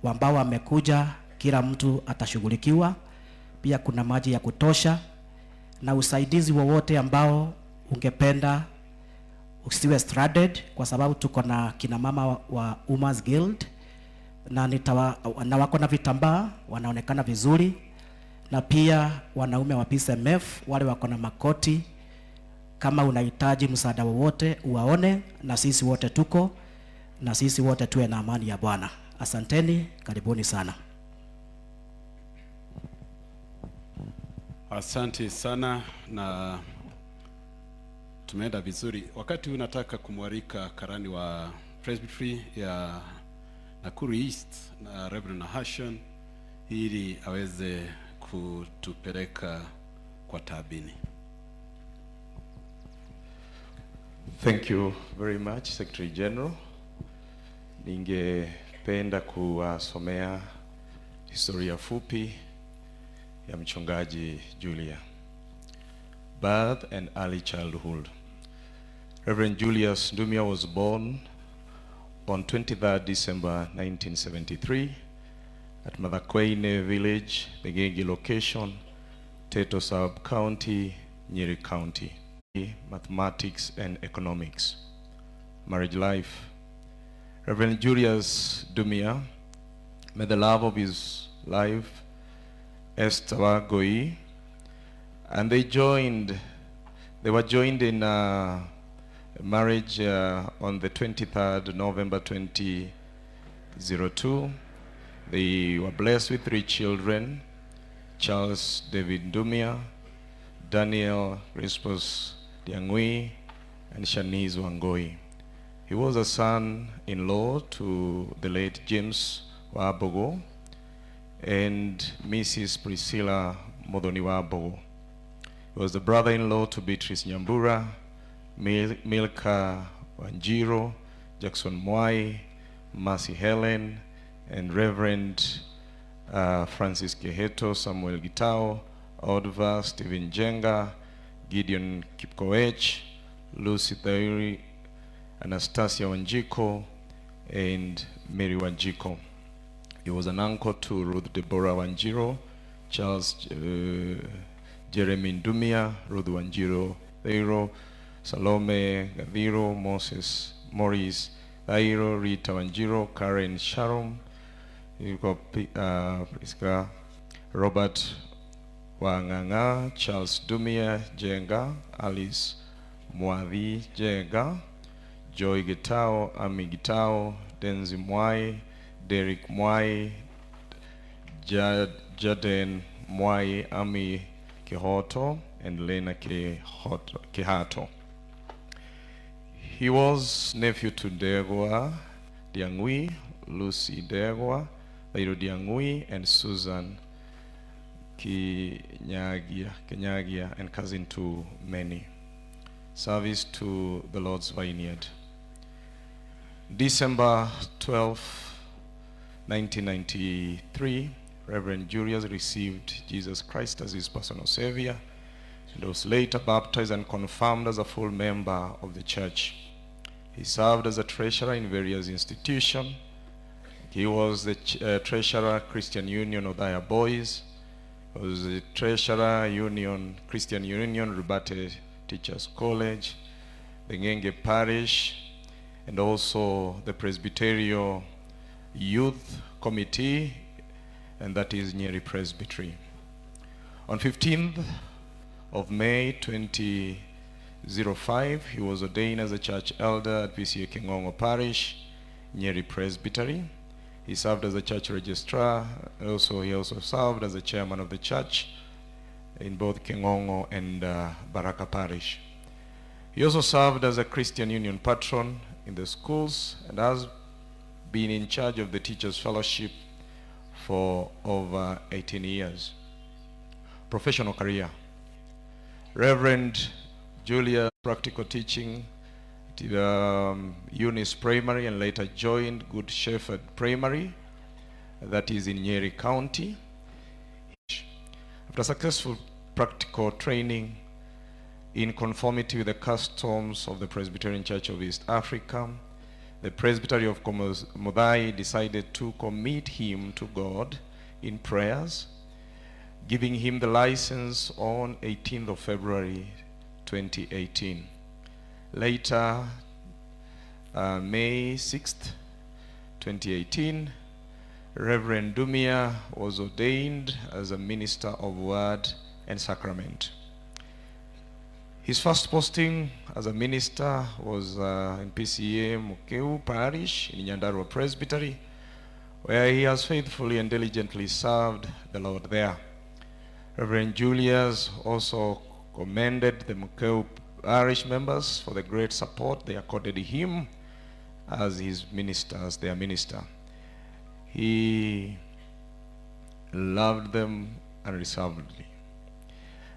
ambao wamekuja, kila mtu atashughulikiwa. Pia kuna maji ya kutosha na usaidizi wowote ambao ungependa usiwe stranded, kwa sababu tuko na kina mama wa Women's Guild na wako na vitambaa, wanaonekana vizuri, na pia wanaume wa PSMF wale wako na makoti. Kama unahitaji msaada wowote uwaone, na sisi wote tuko, na sisi wote tuwe na amani ya Bwana. Asanteni, karibuni sana. Asante sana, na tumeenda vizuri. Wakati unataka kumwarika karani wa Presbytery ya Nakuru East na Reverend Hashon ili aweze kutupeleka kwa tabini. Thank you very much, Secretary General. Ningependa kuwasomea historia fupi ya mchungaji Julia. Birth and early childhood. Reverend Julius Ndumia was born on 23rd December 1973 at Madhakweine village, Begegi location, Teto sub-county, Nyeri County. Mathematics and economics. Marriage life. Reverend Julius Ndumia met the love of his life, Esther Goi, and they were joined in marriage on the 23rd November 2002. They were blessed with 3 children: Charles David Ndumia, Daniel Crispus Diangui, and Shanice Wangoi. He was a son-in-law to the late James Wabogo and Mrs. Priscilla Modoni Wabogo. He was the brother-in-law to Beatrice Nyambura, Milka Wanjiro, Jackson Mwai, Mercy Helen, and Reverend Francis Keheto, Samuel Gitao, Odva, Stephen Jenga, Gideon Kipkoech, Lucy Thairi, Anastasia Wanjiko, and Mary Wanjiko. He was an uncle to Ruth Deborah Wanjiro, Charles Jeremy Ndumia, Ruth Wanjiro Thairo, Salome Gaviro, Moses Morris Thairo, Rita Wanjiro, Karen Sharon, Robert Wanganga, Charles Ndumia Jenga, Alice Mwadhi Jenga, Joy Gitao, Ami Gitao, Denzi Mwai, Derek Mwai, Jaden Mwai, Ami Kehoto, and Lena Kehato. He was nephew to Degwa Diangui, Lucy Degwa, Thairo Diangui, and Susan Kenyagia, and cousin to many. Service to the Lord's Vineyard. December 12, 1993, Reverend Julius received Jesus Christ as his personal Savior and was later baptized and confirmed as a full member of the church. He served as a treasurer in various institutions. He was the treasurer Christian Union of Othaya Boys. He was the treasurer Christian Union Rubate Teachers College, the Ngenge Parish, and also the Presbyterial Youth Committee, and that is Nyeri Presbytery. On 15th of May 2005, he was ordained as a church elder at PCA Kingongo Parish, Nyeri Presbytery. He served as a church registrar. He also served as a chairman of the church in both Kingongo and Baraka Parish. He also served as a Christian Union patron in the schools and has been in charge of the Teachers Fellowship for over 18 years. Professional career. Reverend Julia, practical teaching at Eunice Primary and later joined Good Shepherd Primary, that is in Nyeri County. After successful practical training in conformity with the customs of the Presbyterian Church of East Africa, the Presbytery of Komodhai decided to commit him to God in prayers, giving him the license on 18th of February 2018. Later, May 6th, 2018, Reverend Ndumia was ordained as a minister of word and sacrament. His first posting as a minister was in PCA Mukeu Parish in Nyandarua Presbytery, where he has faithfully and diligently served the Lord there. Reverend Julius also commended the Mukeu Parish members for the great support they accorded him as his minister, as their minister. He loved them unreservedly.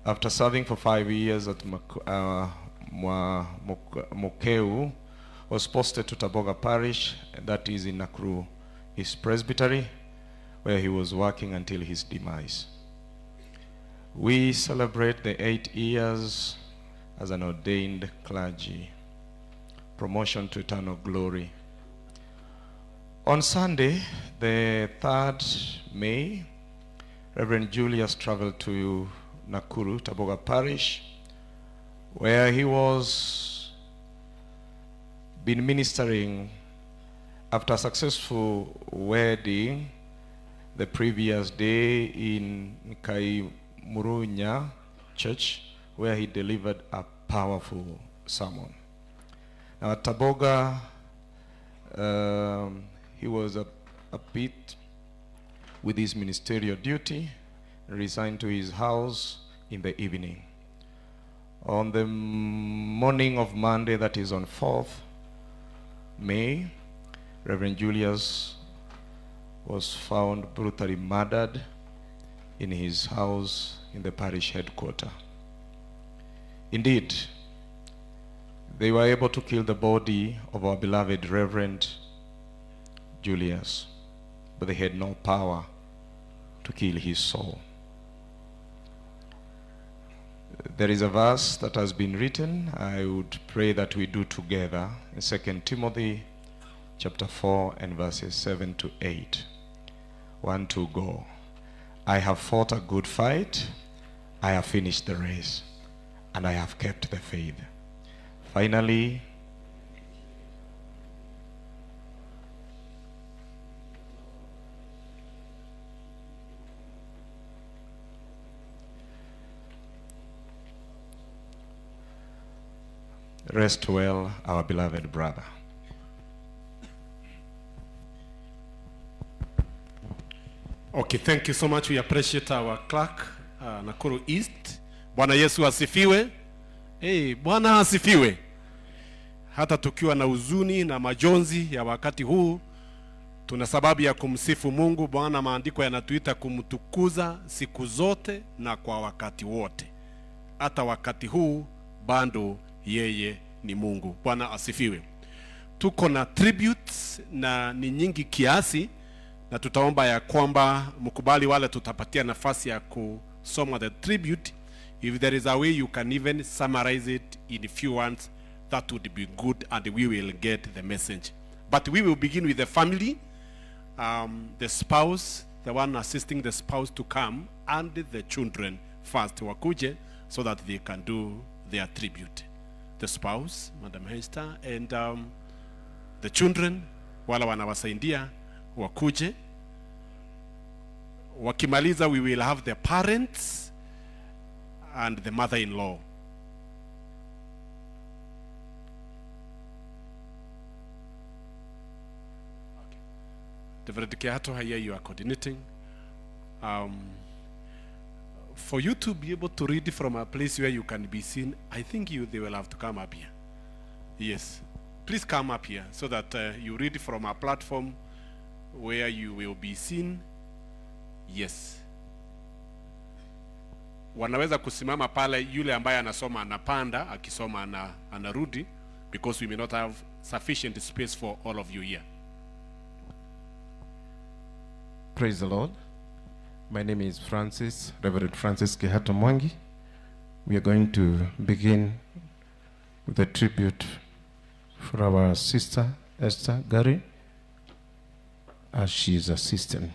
After serving for 5 years at Mukeu, was posted to Taboga Parish, that is in Nakuru, his presbytery, where he was working until his demise. We celebrate the 8 years as an ordained clergy, promotion to eternal glory. On Sunday, the 3rd May, Reverend Julius traveled to Nakuru, Taboga Parish, where he was been ministering after a successful wedding the previous day in Muroconoka Church, where he delivered a powerful sermon. Now at Taboga, he was a bit with his ministerial duty, resigned to his house in the evening. On the morning of Monday, that is on 4th May, Reverend Julius was found brutally murdered in his house in the parish headquarters. Indeed, they were able to kill the body of our beloved Reverend Julius, but they had no power to kill his soul. There is a verse that has been written, I would pray that we do together, in 2 Timothy chapter 4 and verses 7 to 8. 1, 2, go. I have fought a good fight, I have finished the race, and I have kept the faith. Finally, rest well, our beloved brother. Okay, thank you so much. We appreciate our clerk, Nakuru East. Bwana Yesu asifiwe. Bwana asifiwe. Hata tukiwa na huzuni na majonzi ya wakati huu, tuna sababu ya kumsifu Mungu. Bwana, maandiko yanatuita kumtukuza siku zote na kwa wakati wote. Hata wakati huu bado yeye ni Mungu. Bwana asifiwe. Tuko na tributes na ni nyingi kiasi, na tutaomba ya kwamba mkubali wale tutapatia nafasi ya kusoma the tribute. If there is a way you can even summarize it in a few words, that would be good, and we will get the message. But we will begin with the family, the spouse, the one assisting the spouse to come, and the children first wakuje, so that they can do their tribute. The spouse, Madam Hester, and the children, wala wanawasaidia wakuje. Wakimaliza, we will have the parents and the mother-in-law. Okay. Here you are coordinating. For you to be able to read from a place where you can be seen, I think they will have to come up here. Yes. Please come up here so that you read from a platform where you will be seen. Yes. Wanaweza kusimama pale, yule ambaye anasoma anapanda, akisoma anarudi, because we may not have sufficient space for all of you here. Praise the Lord. My name is Francis, Reverend Francis Kihato Mwangi. We are going to begin with a tribute for our sister, Esther Gary, as she is assisting.